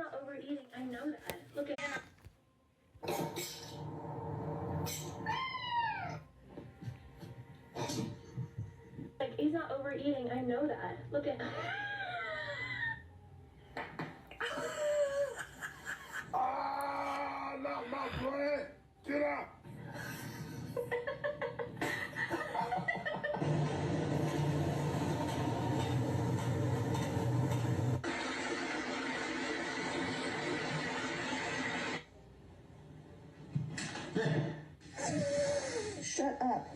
not overeating. I know that. Look at him. Like, he's not overeating. I know that. Look at him. Ah, not my friend. Get up. Shut up.